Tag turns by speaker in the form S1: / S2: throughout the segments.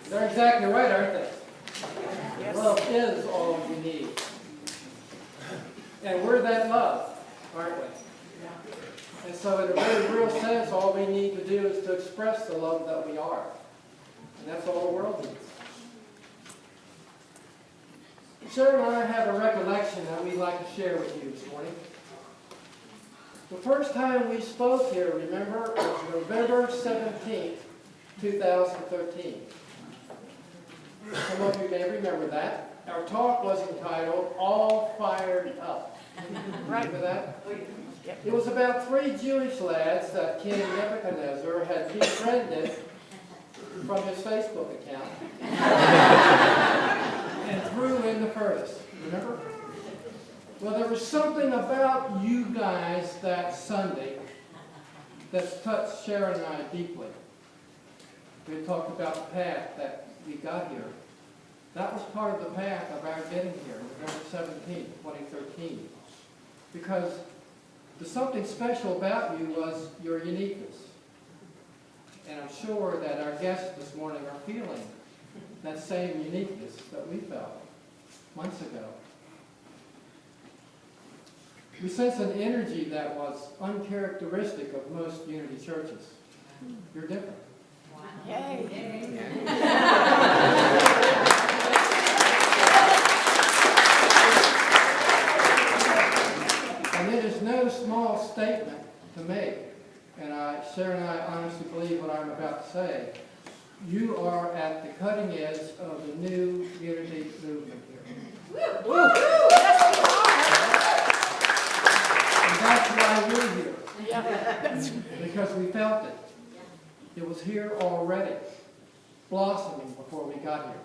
S1: They're exactly right, aren't they? Yes. Love is all you need. And we're that love, aren't we? And so in a very real sense, all we need to do is to express the love that we are. And that's all the world needs. Cher and I have a recollection that we'd like to share with you this morning. The first time we spoke here, remember, was November 17th, 2013. Some of you may remember that. Our talk was entitled, All Fired Up. Remember that? It was about 3 Jewish lads that King Nebuchadnezzar had befriended from his Facebook account and threw in the furnace. Remember? Well, there was something about you guys that Sunday that touched Cher and I deeply. We talked about the path that we got here. That was part of the path of our getting here, November 17, 2013. Because the something special about you was your uniqueness. And I'm sure that our guests this morning are feeling that same uniqueness that we felt months ago. We sense an energy that was uncharacteristic of most unity churches. You're different.
S2: Wow. Yay!
S1: And it is no small statement to make. And Cher and I honestly believe what I'm about to say. You are at the cutting edge of the new unity movement here.
S2: Woo!
S1: And that's why we're here.
S2: Yeah.
S1: Because we felt it. It was here already, blossoming before we got here.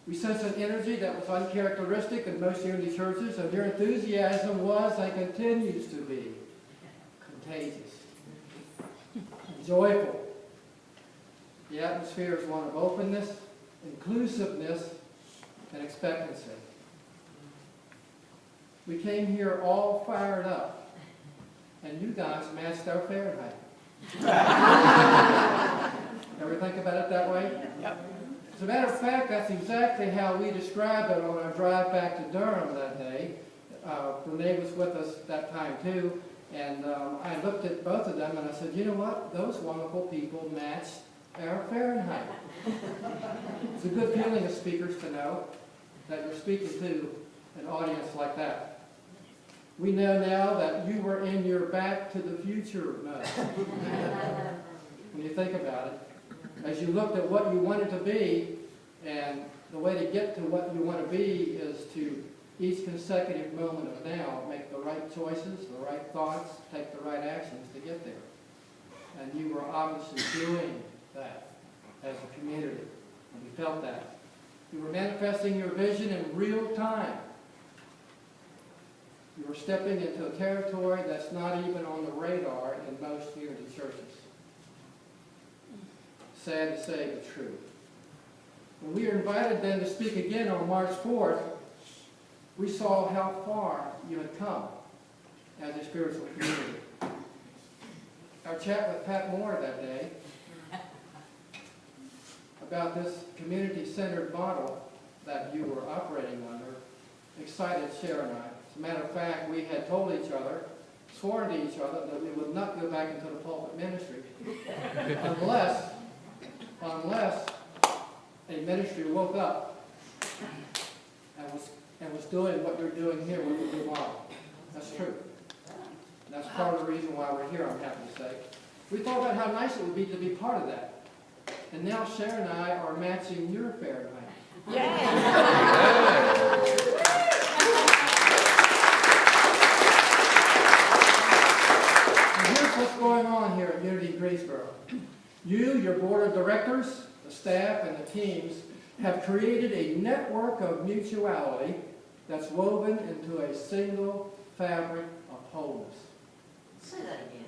S1: We sense an energy that was uncharacteristic in most unity churches, and your enthusiasm was and continues to be contagious, joyful. The atmosphere is one of openness, inclusiveness, and expectancy. We came here all fired up, and you guys matched our Fahrenheit. Ever think about it that way?
S2: Yep.
S1: As a matter of fact, that's exactly how we described it on our drive back to Durham that day. Renee was with us that time too, and I looked at both of them and I said, you know what? Those wonderful people matched our Fahrenheit. It's a good feeling as speakers to know that you're speaking to an audience like that. We know now that you were in your back to the future mode. When you think about it, as you looked at what you wanted to be, and the way to get to what you want to be is to each consecutive moment of now make the right choices, the right thoughts, take the right actions to get there. And you were obviously doing that as a community, and we felt that. You were manifesting your vision in real time. You were stepping into a territory that's not even on the radar in most unity churches. Sad to say, but true. When we were invited then to speak again on March 4th, we saw how far you had come as a spiritual community. Our chat with Pat Moore that day about this community-centered model that you were operating under excited Cher and I. As a matter of fact, we had told each other, sworn to each other, that we would not go back into the pulpit ministry unless a ministry woke up and was doing what you're doing here with the new model. That's true. That's part of the reason why we're here, I'm happy to say. We thought about how nice it would be to be part of that. And now Cher and I are matching your Fahrenheit.
S2: Yay!
S1: Here's what's going on here at Unity Greensboro. You, your board of directors, the staff, and the teams have created a network of mutuality that's woven into a single fabric of wholeness.
S3: Say that again.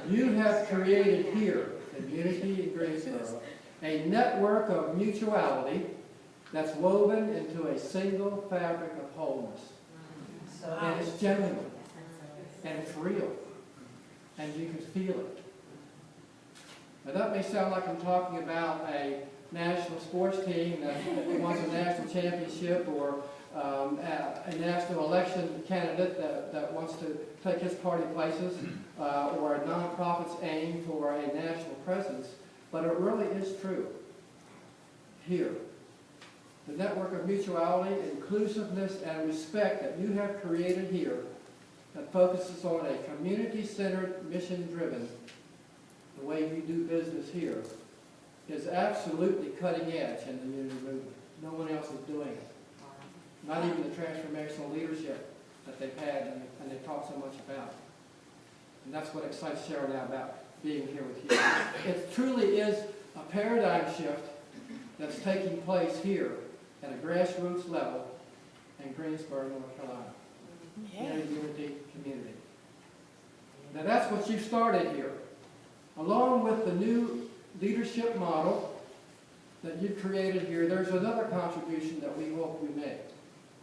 S1: You have created here in Unity in Greensboro a network of mutuality that's woven into a single fabric of wholeness. And it's genuine. And it's real. and you can feel it. Now that may sound like I'm talking about a national sports team that wants a national championship, or a national election candidate that wants to take his party places, or a nonprofit's aim for a national presence, but it really is true here. The network of mutuality, inclusiveness, and respect that you have created here that focuses on a community-centered, mission-driven, the way you do business here, is absolutely cutting edge in the unity movement. No one else is doing it. Not even the transformational leadership that they've had and they talk so much about. And that's what excites Cher now about being here with you. It truly is a paradigm shift that's taking place here at a grassroots level in Greensboro, North Carolina. In a unity community. Now that's what you started here. Along with the new leadership model that you've created here, there's another contribution that we hope we make.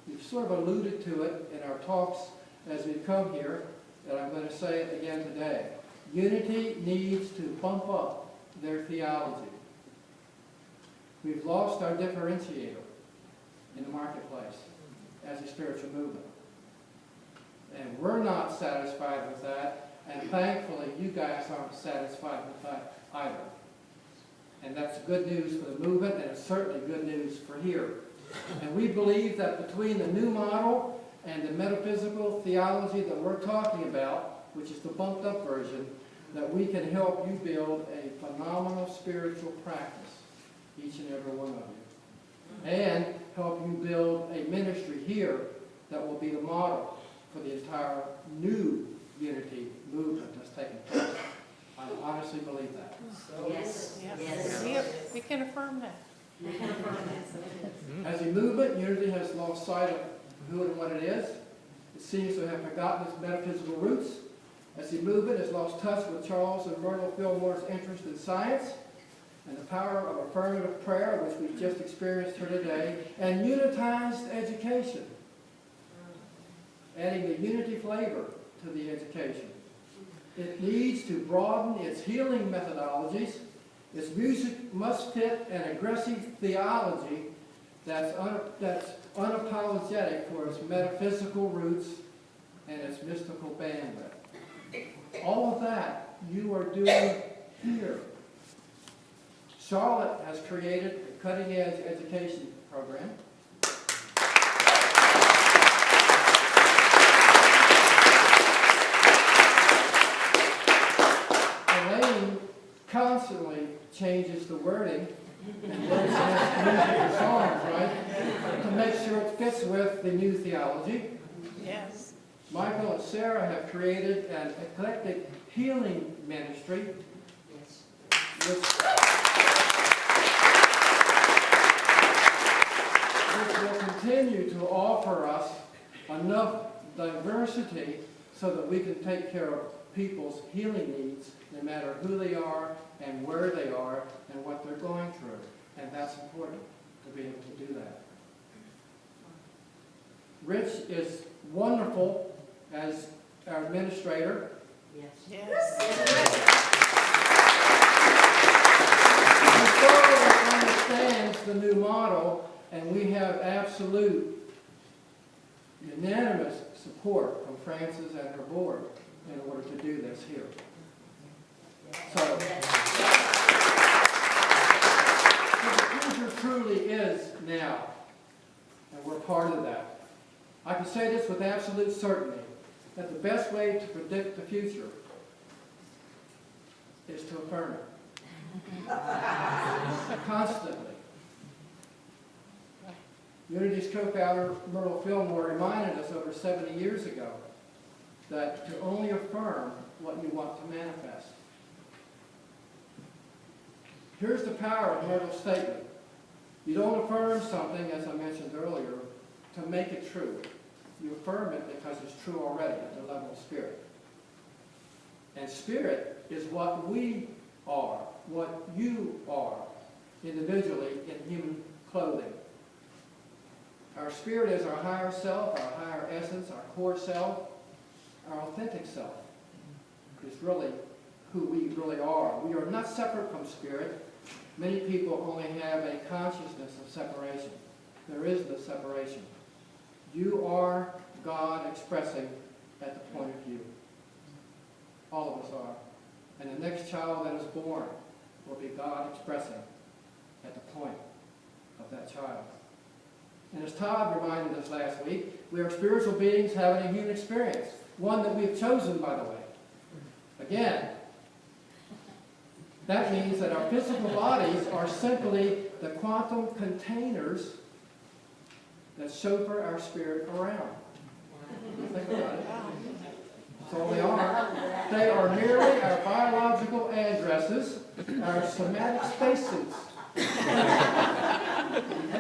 S1: We've sort of alluded to it in our talks as we come here, and I'm going to say it again today. Unity needs to bump up their theology. We've lost our differentiator in the marketplace as a spiritual movement. And we're not satisfied with that, and thankfully you guys aren't satisfied with that either. And that's good news for the movement, and it's certainly good news for here. And we believe that between the new model and the metaphysical theology that we're talking about, which is the bumped up version, that we can help you build a phenomenal spiritual practice, each and every one of you. And help you build a ministry here that will be the model for the entire new unity movement that's taking place. I honestly believe that.
S3: Yes,
S2: Yes.
S3: yes.
S2: Yep, we can affirm that.
S1: As a movement, unity has lost sight of who and what it is. It seems to have forgotten its metaphysical roots. As a movement, has lost touch with Charles and Myrtle Fillmore's interest in science and the power of affirmative prayer, which we've just experienced here today, and unitized education, adding the unity flavor to the education. It needs to broaden its healing methodologies. Its music must fit an aggressive theology that's unapologetic for its metaphysical roots and its mystical bandwidth. All of that you are doing here. Charlotte has created a cutting-edge education program. Elaine constantly changes the wording and words and songs, right, to make sure it fits with the new theology.
S2: Yes.
S1: Michael and Sarah have created an eclectic healing ministry, which will continue to offer us enough diversity so that we can take care of people's healing needs, no matter who they are and where they are and what they're going through. And that's important to be able to do that. Rich is wonderful as our administrator.
S3: Yes.
S2: Yes.
S1: He thoroughly understands the new model, and we have absolute unanimous support from Frances and her board in order to do this here. So, the future truly is now, and we're part of that. I can say this with absolute certainty, that the best way to predict the future is to affirm it. Constantly. Unity's co-founder, Myrtle Fillmore, reminded us over 70 years ago that to only affirm what you want to manifest. Here's the power of Myrtle's statement. You don't affirm something, as I mentioned earlier, to make it true. You affirm it because it's true already at the level of spirit. And spirit is what we are, what you are, individually in human clothing. Our spirit is our higher self, our higher essence, our core self, our authentic self. is really who we really are. We are not separate from spirit. Many people only have a consciousness of separation. There is no separation. You are God expressing at the point of view. All of us are. And the next child that is born will be God expressing at the point of that child. And as Todd reminded us last week, we are spiritual beings having a human experience. One that we've chosen, by the way. Again, that means that our physical bodies are simply the quantum containers that chauffeur our spirit around. Think about it. That's all they are. They are merely our biological addresses, our somatic spacesuits. Think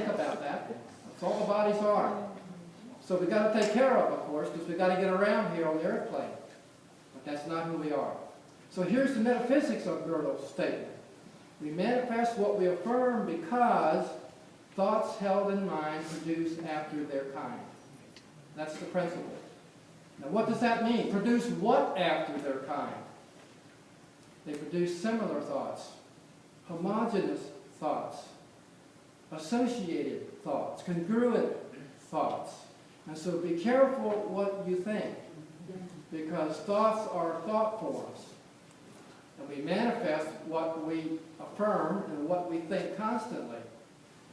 S1: about that. That's all the bodies are. So we've got to take care of course, because we've got to get around here on the airplane. But that's not who we are. So here's the metaphysics of Gödel's statement. We manifest what we affirm because thoughts held in mind produce after their kind. That's the principle. Now what does that mean? Produce what after their kind? They produce similar thoughts, homogeneous thoughts, associated thoughts, congruent thoughts. And so be careful what you think, because thoughts are thought forms. And we manifest what we affirm and what we think constantly.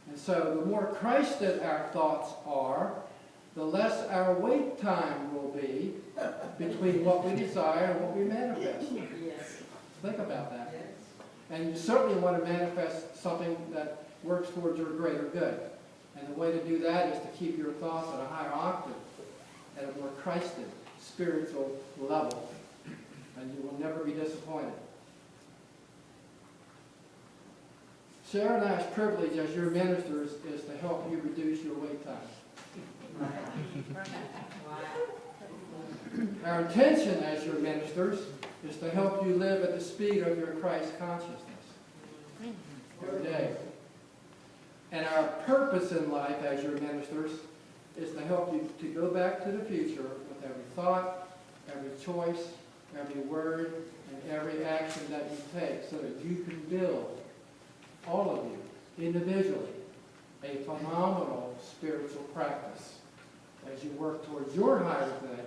S1: And so the more Christed our thoughts are, the less our wait time will be between what we desire and what we manifest.
S3: Yes.
S1: Think about that. And you certainly want to manifest something that works towards your greater good. And the way to do that is to keep your thoughts at a higher octave, at a more Christed, spiritual level. And you will never be disappointed. Cher and I's privilege as your ministers is to help you reduce your wait time. Our intention as your ministers is to help you live at the speed of your Christ consciousness every day. And our purpose in life as your ministers is to help you to go back to the future with every thought, every choice, every word, and every action that you take so that you can build, all of you, individually, a phenomenal spiritual practice as you work towards your higher good,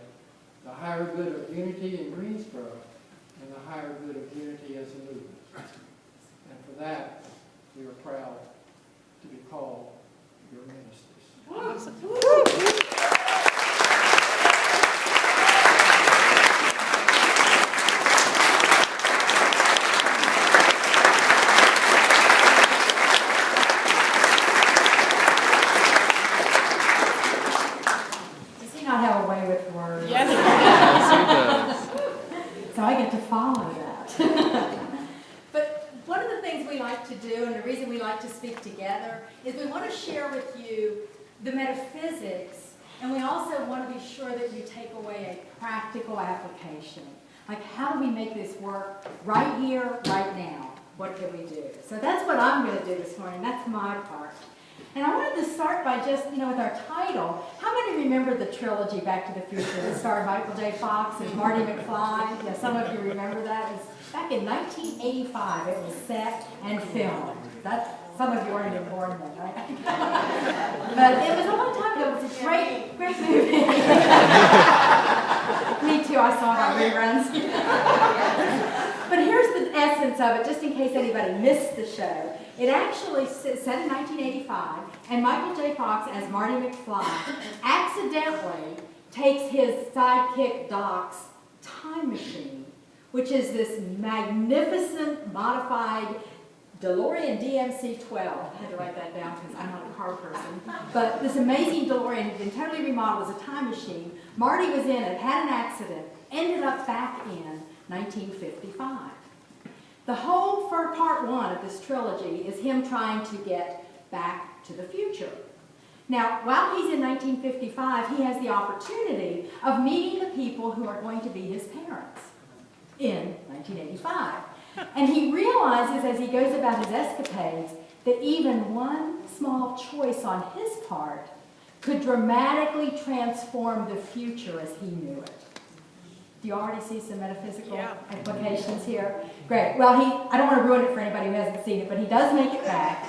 S1: the higher good of unity in Greensboro, and the higher good of unity as a movement. And for that, we are proud to be called your ministers.
S4: Does he not have a way with words?
S2: Yes.
S4: So I get to follow that.
S5: But one of the things we like to do, and the reason we like to speak together, is we want to share with you the metaphysics, and we also want to be sure that you take away a practical application. Like, how do we make this work right here, right now? What can we do? So that's what I'm going to do this morning. That's my part. And I wanted to start by just, with our title. How many remember the trilogy Back to the Future that starred Michael J. Fox and Marty McFly? Yeah, some of you remember that. It was back in 1985. It was set and filmed. Some of you weren't even born then, right? But it was a long time ago. It was a great movie. Me too. I saw it on reruns. But here's the essence of it, just in case anybody missed the show. It actually set in 1985, and Michael J. Fox, as Marty McFly, accidentally takes his sidekick Doc's time machine, which is this magnificent modified DeLorean DMC-12. I had to write that down because I'm not a car person. But this amazing DeLorean, been totally remodeled as a time machine. Marty was in it, had an accident, ended up back in 1955. The whole for part one of this trilogy is him trying to get back to the future. Now, while he's in 1955, he has the opportunity of meeting the people who are going to be his parents in 1985. And he realizes as he goes about his escapades that even one small choice on his part could dramatically transform the future as he knew it. Do you already see some metaphysical
S2: Yeah.
S5: implications here? Great. Well, I don't want to ruin it for anybody who hasn't seen it, but he does make it back.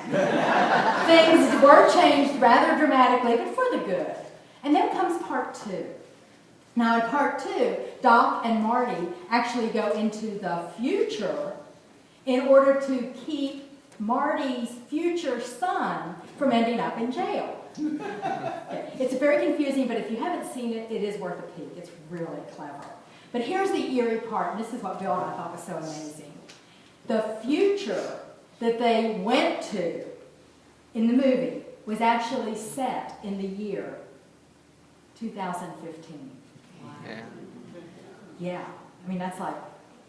S5: Things were changed rather dramatically, but for the good. And then comes part 2. Now, in part 2, Doc and Marty actually go into the future in order to keep Marty's future son from ending up in jail. Okay. It's very confusing, but if you haven't seen it, it is worth a peek. It's really clever. But here's the eerie part, and this is what Bill and I thought was so amazing. The future that they went to in the movie was actually set in the year 2015.
S6: Yeah.
S5: Yeah, I mean, that's like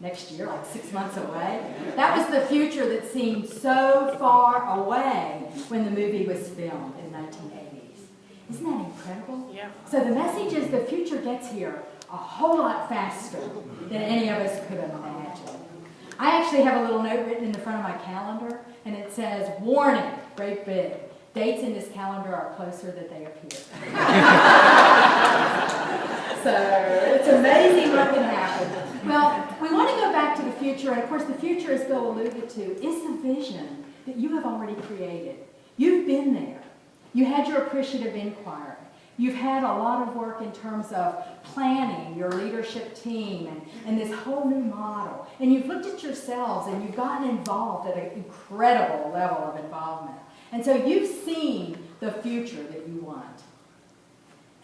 S5: next year, like 6 months away. That was the future that seemed so far away when the movie was filmed in 1980s. Isn't that incredible?
S2: Yeah.
S5: So the message is the future gets here a whole lot faster than any of us could imagine. I actually have a little note written in the front of my calendar, and it says, warning, great big. Dates in this calendar are closer than they appear. So it's amazing what can happen. Well, we want to go back to the future, and of course the future, as Bill alluded to, is the vision that you have already created. You've been there. You had your appreciative inquiry. You've had a lot of work in terms of planning your leadership team and this whole new model. And you've looked at yourselves and you've gotten involved at an incredible level of involvement. And so you've seen the future that you want.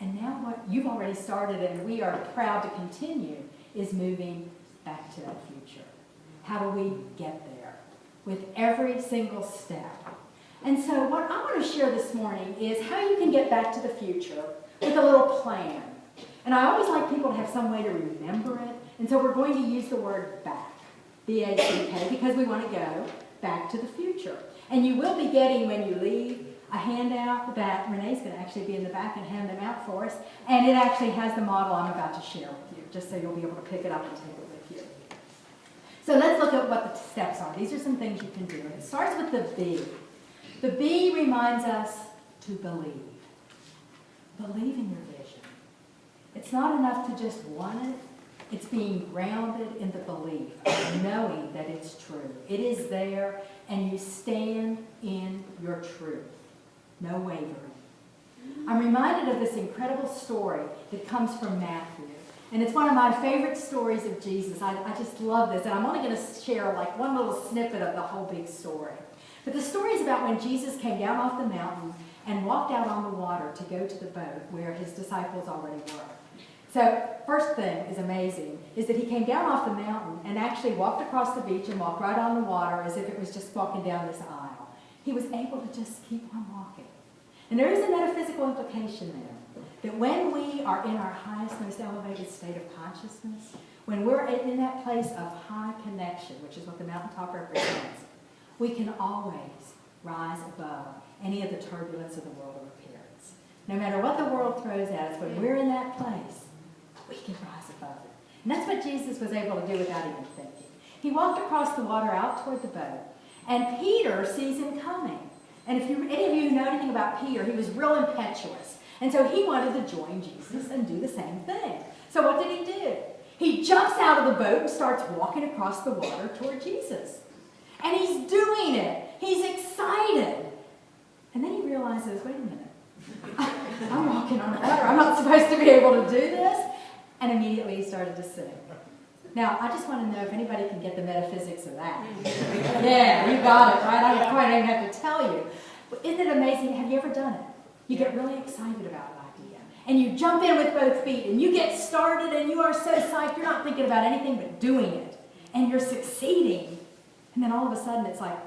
S5: And now what you've already started, and we are proud to continue, is moving back to that future. How do we get there? With every single step. And so what I want to share this morning is how you can get back to the future with a little plan. And I always like people to have some way to remember it. And so we're going to use the word back, B-A-C-K, because we want to go back to the future. And you will be getting, when you leave, a handout that Renee's going to actually be in the back and hand them out for us. And it actually has the model I'm about to share with you, just so you'll be able to pick it up and take it with you. So let's look at what the steps are. These are some things you can do. And it starts with the B. The B reminds us to believe. Believe in your vision. It's not enough to just want it. It's being grounded in the belief of knowing that it's true. It is there, and you stand in your truth. No wavering. I'm reminded of this incredible story that comes from Matthew. And it's one of my favorite stories of Jesus. I just love this. And I'm only going to share like one little snippet of the whole big story. But the story is about when Jesus came down off the mountain and walked out on the water to go to the boat where his disciples already were. So, first thing is amazing, is that he came down off the mountain and actually walked across the beach and walked right on the water as if it was just walking down this aisle. He was able to just keep on walking. And there is a metaphysical implication there, that when we are in our highest, most elevated state of consciousness, when we're in that place of high connection, which is what the mountaintop represents, we can always rise above any of the turbulence of the world of appearance. No matter what the world throws at us, when we're in that place, we can rise above it. And that's what Jesus was able to do without even thinking. He walked across the water out toward the boat, and Peter sees him coming. And if any of you know anything about Peter, he was real impetuous. And so he wanted to join Jesus and do the same thing. So what did he do? He jumps out of the boat and starts walking across the water toward Jesus. And he's doing it. He's excited. And then he realizes, wait a minute. I'm walking on water. I'm not supposed to be able to do this. And immediately he started to sink. Now, I just want to know if anybody can get the metaphysics of that. Yeah, you got it, right? I don't quite even have to tell you. But isn't it amazing? Have you ever done it? You get really excited about an idea. And you jump in with both feet, and you get started, and you are so psyched, you're not thinking about anything but doing it. And you're succeeding. And then all of a sudden, it's like,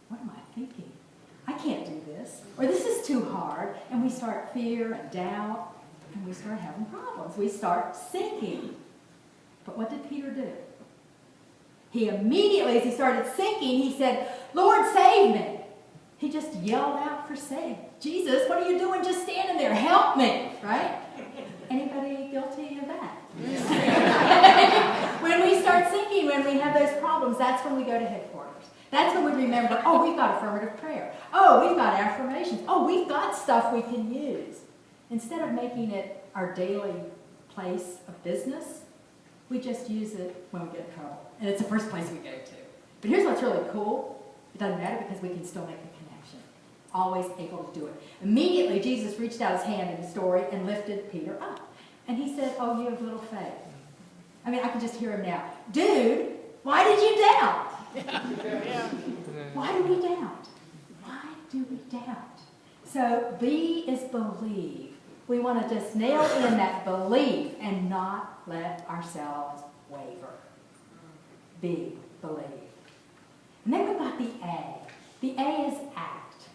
S5: what am I thinking? I can't do this. Or this is too hard. And we start fear and doubt, and we start having problems. We start sinking. But what did Peter do? He immediately, as he started sinking, he said, Lord, save me. He just yelled out for save. Jesus, what are you doing just standing there? Help me, right? Anybody guilty of that? When we start sinking, when we have those problems, that's when we go to headquarters. That's when we remember, oh, we've got affirmative prayer. Oh, we've got affirmations. Oh, we've got stuff we can use. Instead of making it our daily place of business, We just use it when we get in trouble. And it's the first place we go to. But here's what's really cool. It doesn't matter because we can still make the connection. Always able to do it. Immediately, Jesus reached out his hand in the story and lifted Peter up. And he said, oh, you have little faith. I mean, I can just hear him now. Dude, why did you doubt? Why do we doubt? Why do we doubt? So, B is believe. We want to just nail in that belief and not let ourselves waver. B, believe. And then we've got the A. The A is act.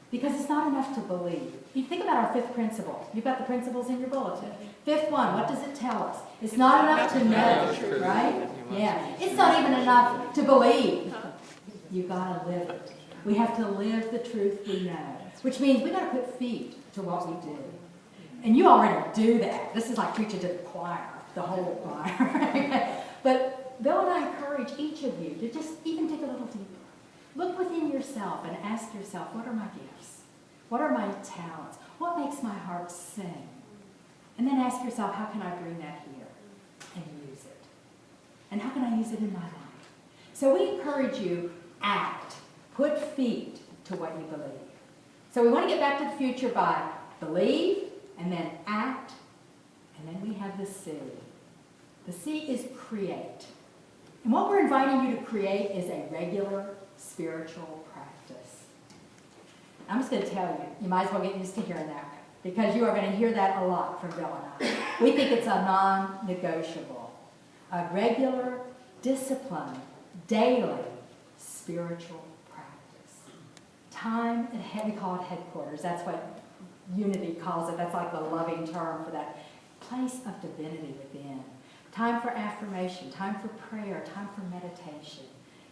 S5: Because it's not enough to believe. You think about our fifth principle. You've got the principles in your bulletin. Fifth one, what does it tell us? It's not enough to know, right? Yeah. It's not even enough to believe. You've got to live it. We have to live the truth we know. Which means we've got to put feet to what we do. And you already do that. This is like preaching to the choir, the whole choir. But Bill and I encourage each of you to just even dig a little deeper. Look within yourself and ask yourself, what are my gifts? What are my talents? What makes my heart sing? And then ask yourself, how can I bring that here and use it? And how can I use it in my life? So we encourage you, act. Put feet to what you believe. So we want to get back to the future by believe, and then act, and then we have the C. The C is create. And what we're inviting you to create is a regular spiritual practice. I'm just going to tell you, you might as well get used to hearing that, because you are going to hear that a lot from Bill and I. We think it's a non-negotiable, a regular, disciplined, daily spiritual practice. Time, we call it headquarters. That's what Unity calls it. That's like the loving term for that place of divinity within. Time for affirmation, time for prayer, time for meditation,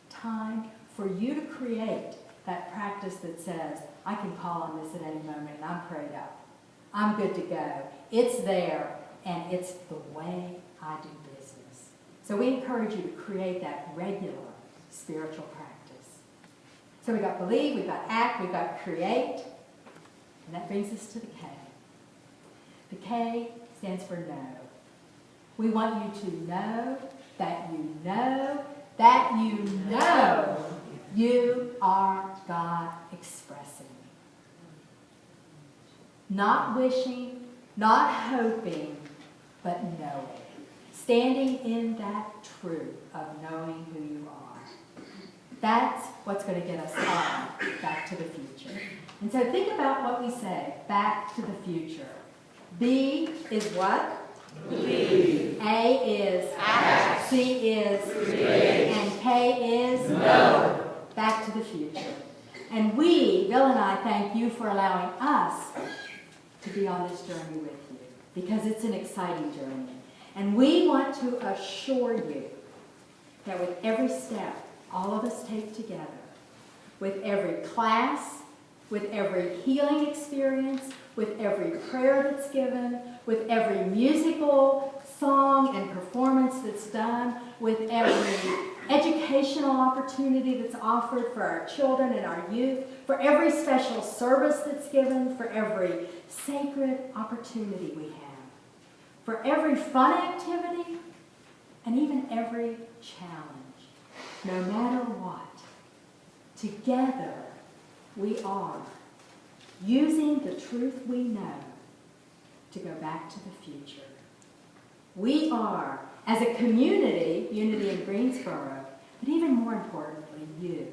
S5: time for you to create that practice that says, I can call on this at any moment and I'm prayed up. I'm good to go. It's there and it's the way I do business. So we encourage you to create that regular spiritual practice. So we got believe, we got act, we got create, and that brings us to the K. The K stands for know. We want you to know that you know that you know you are God expressing. Not wishing, not hoping, but knowing. Standing in that truth of knowing who you are. That's what's going to get us all back to the future. And so think about what we say, back to the future. B is what? Believe. A is act. C is create. And K is know. Back to the future. And we, Bill and I, thank you for allowing us to be on this journey with you, because it's an exciting journey. And we want to assure you that with every step all of us take together, with every class, with every healing experience, with every prayer that's given, with every musical song and performance that's done, with every educational opportunity that's offered for our children and our youth, for every special service that's given, for every sacred opportunity we have, for every fun activity, and even every challenge, no matter what. Together, we are using the truth we know to go back to the future. We are, as a community, Unity in Greensboro, but even more importantly, you,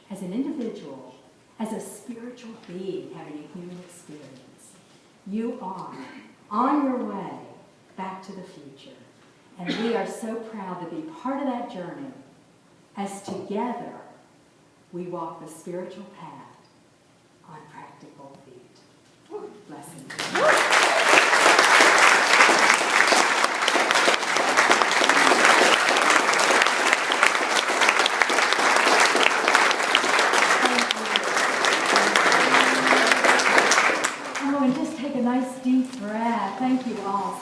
S5: as an individual, as a spiritual being having a human experience, you are on your way back to the future. And we are so proud to be part of that journey as together we walk the spiritual path on practical feet. Blessings.